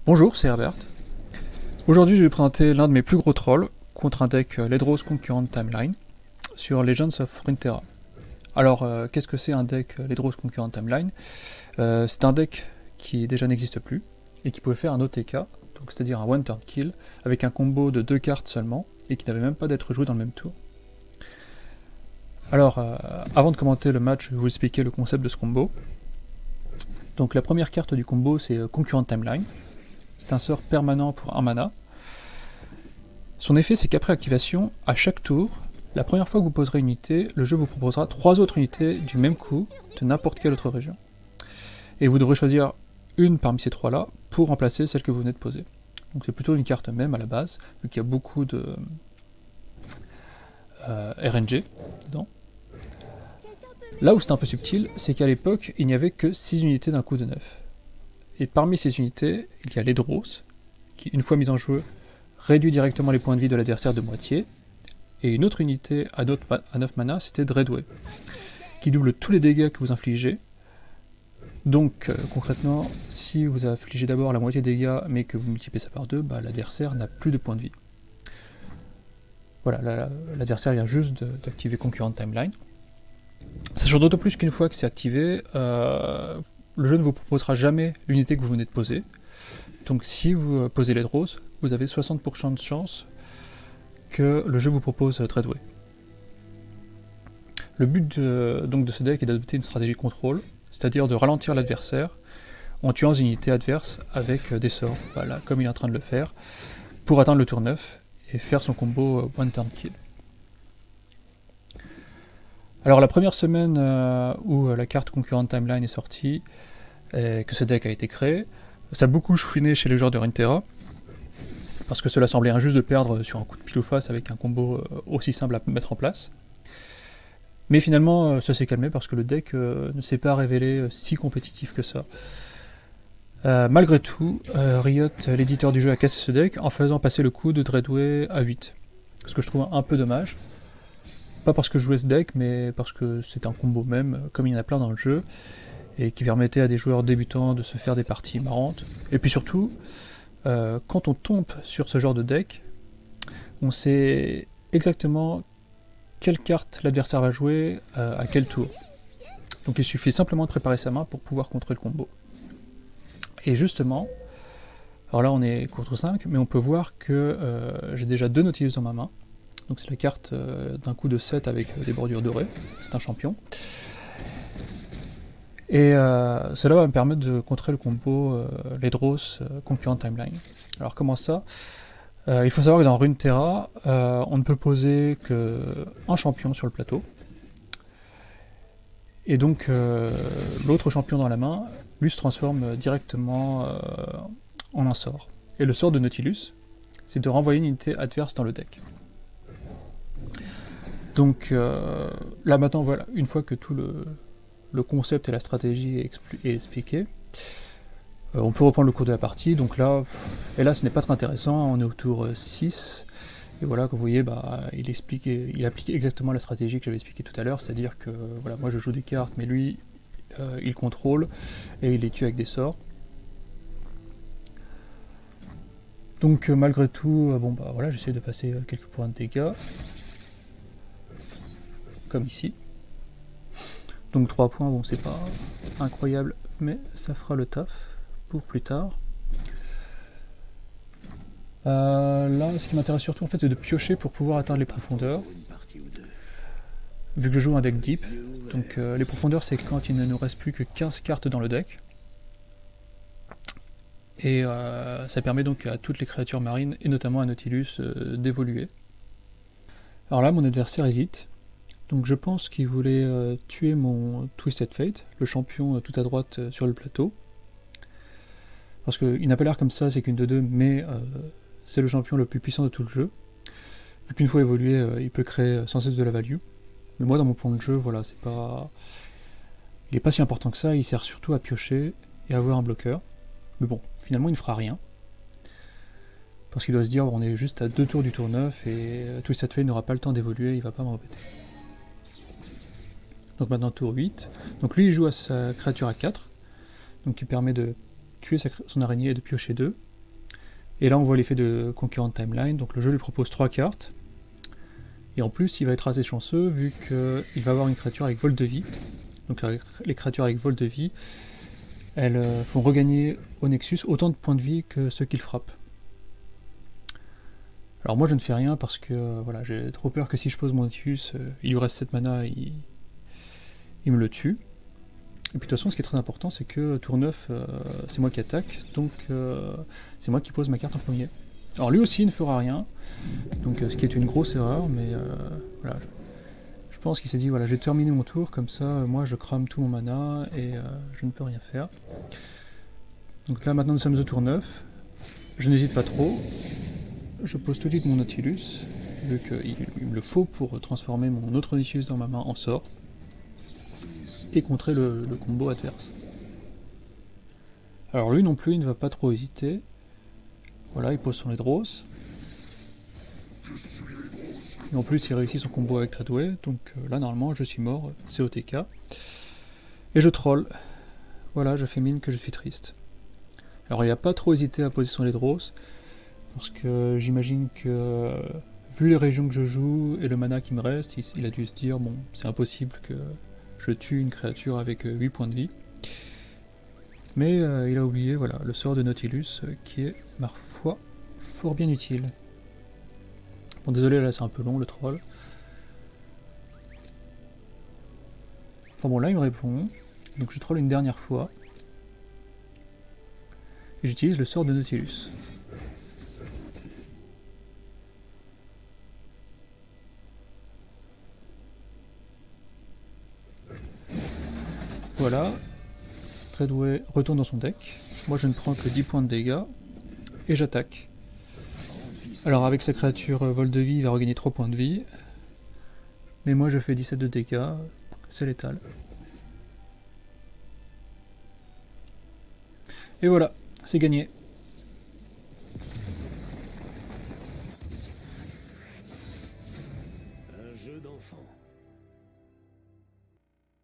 Bonjour, c'est Herbert. Aujourd'hui, je vais vous présenter l'un de mes plus gros trolls contre un deck Ledros Concurrent Timeline sur Legends of Runeterra. Alors, qu'est-ce que c'est un deck Ledros Concurrent Timeline? C'est un deck qui déjà n'existe plus et qui pouvait faire un OTK, donc c'est-à-dire un one turn kill, avec un combo de 2 cartes seulement et qui n'avait même pas d'être joué dans le même tour. Alors, avant de commenter le match, je vais vous expliquer le concept de ce combo. Donc la première carte du combo, c'est Concurrent Timeline. C'est un sort permanent pour 1 mana. Son effet, c'est qu'après activation, à chaque tour, la première fois que vous poserez une unité, le jeu vous proposera 3 autres unités du même coup, de n'importe quelle autre région. Et vous devrez choisir une parmi ces 3-là pour remplacer celle que vous venez de poser. Donc c'est plutôt une carte même à la base, vu qu'il y a beaucoup de RNG dedans. Là où c'est un peu subtil, c'est qu'à l'époque, il n'y avait que 6 unités d'un coup de 9. Et parmi ces unités, il y a Ledros, qui, une fois mise en jeu, réduit directement les points de vie de l'adversaire de moitié. Et une autre unité à 9 mana, c'était Dreadway, qui double tous les dégâts que vous infligez. Donc concrètement, si vous infligez d'abord la moitié des dégâts, mais que vous multipliez ça par 2, l'adversaire n'a plus de points de vie. Voilà, l'adversaire vient juste d'activer Concurrent Timeline. Sachant d'autant plus qu'une fois que c'est activé, le jeu ne vous proposera jamais l'unité que vous venez de poser. Donc si vous posez Ledros, vous avez 60% de chance que le jeu vous propose Dreadway. Le but donc de ce deck est d'adopter une stratégie contrôle, c'est-à-dire de ralentir l'adversaire en tuant une unité adverse avec des sorts, voilà, comme il est en train de le faire, pour atteindre le tour 9 et faire son combo one turn kill. Alors la première semaine où la carte Concurrent Timeline est sortie, et que ce deck a été créé, ça a beaucoup chouiné chez les joueurs de Runeterra, parce que cela semblait injuste de perdre sur un coup de pile ou face avec un combo aussi simple à mettre en place. Mais finalement, ça s'est calmé parce que le deck ne s'est pas révélé si compétitif que ça. Malgré tout, Riot, l'éditeur du jeu, a cassé ce deck en faisant passer le coup de Dreadway à 8. Ce que je trouve un peu dommage. Pas parce que je jouais ce deck, mais parce que c'est un combo même, comme il y en a plein dans le jeu, et qui permettait à des joueurs débutants de se faire des parties marrantes. Et puis surtout, quand on tombe sur ce genre de deck, on sait exactement quelle carte l'adversaire va jouer à quel tour. Donc il suffit simplement de préparer sa main pour pouvoir contrer le combo. Et justement, alors là on est contre 5, mais on peut voir que j'ai déjà 2 Nautilus dans ma main. Donc c'est la carte d'un coup de 7 avec des bordures dorées, c'est un champion. Et cela va me permettre de contrer le combo Ledros Concurrent Timeline. Alors comment ça? Il faut savoir que dans Runeterra, on ne peut poser qu'un champion sur le plateau. Et donc l'autre champion dans la main, lui se transforme directement en un sort. Et le sort de Nautilus, c'est de renvoyer une unité adverse dans le deck. Donc là maintenant, voilà, une fois que tout le concept et la stratégie est expliqué, on peut reprendre le cours de la partie. Donc là, hélas, ce n'est pas très intéressant, on est au tour 6. Et voilà, comme vous voyez, il applique exactement la stratégie que j'avais expliquée tout à l'heure, c'est-à-dire que voilà, moi je joue des cartes, mais lui, il contrôle, et il les tue avec des sorts. Donc malgré tout, voilà, j'essaie de passer quelques points de dégâts. Comme ici. Donc 3 points, bon c'est pas incroyable, mais ça fera le taf pour plus tard. Là, ce qui m'intéresse surtout en fait, c'est de piocher pour pouvoir atteindre les profondeurs. Vu que je joue un deck deep, donc les profondeurs c'est quand il ne nous reste plus que 15 cartes dans le deck. Et ça permet donc à toutes les créatures marines, et notamment à Nautilus, d'évoluer. Alors là, mon adversaire hésite. Donc je pense qu'il voulait tuer mon Twisted Fate, le champion tout à droite sur le plateau. Parce qu'il n'a pas l'air comme ça, c'est qu'une de 2, mais c'est le champion le plus puissant de tout le jeu. Vu qu'une fois évolué, il peut créer sans cesse de la value. Mais moi dans mon plan de jeu, voilà, c'est pas. Il est pas si important que ça, il sert surtout à piocher et à avoir un bloqueur. Mais bon, finalement il ne fera rien. Parce qu'il doit se dire, on est juste à 2 tours du tour 9 et Twisted Fate n'aura pas le temps d'évoluer, il va pas m'embêter. Donc maintenant tour 8. Donc lui il joue à sa créature à 4. Donc qui permet de tuer son araignée et de piocher 2. Et là on voit l'effet de Concurrent Timeline, donc le jeu lui propose 3 cartes. Et en plus il va être assez chanceux vu qu'il va avoir une créature avec vol de vie. Donc les créatures avec vol de vie, elles font regagner au Nexus autant de points de vie que ceux qu'ils frappent. Alors moi je ne fais rien parce que voilà, j'ai trop peur que si je pose mon Nexus, il lui reste 7 mana, il me le tue. Et puis de toute façon ce qui est très important c'est que tour 9 c'est moi qui attaque, donc c'est moi qui pose ma carte en premier. Alors lui aussi il ne fera rien, donc ce qui est une grosse erreur, mais voilà. Je pense qu'il s'est dit voilà j'ai terminé mon tour, comme ça moi je crame tout mon mana et je ne peux rien faire. Donc là maintenant nous sommes au tour 9, je n'hésite pas trop, je pose tout de suite mon Nautilus, vu qu'il me le faut pour transformer mon autre Nautilus dans ma main en sort, et contrer le combo adverse. Alors lui non plus il ne va pas trop hésiter, voilà il pose son Ledros, et en plus il réussit son combo avec Treadway, donc là normalement je suis mort, c'est OTK, et je troll, voilà je fais mine que je suis triste. Alors il n'a pas trop hésité à poser son Ledros, parce que j'imagine que vu les régions que je joue et le mana qui me reste, il a dû se dire bon c'est impossible que je tue une créature avec 8 points de vie. Mais il a oublié voilà, le sort de Nautilus qui est, ma foi, fort bien utile. Bon désolé là c'est un peu long le troll. Enfin bon là il me répond, donc je troll une dernière fois. Et j'utilise le sort de Nautilus. Voilà, Treadway retourne dans son deck, moi je ne prends que 10 points de dégâts, et j'attaque. Alors avec sa créature vol de vie, il va regagner 3 points de vie, mais moi je fais 17 de dégâts, c'est létal. Et voilà, c'est gagné. Un jeu d'enfant.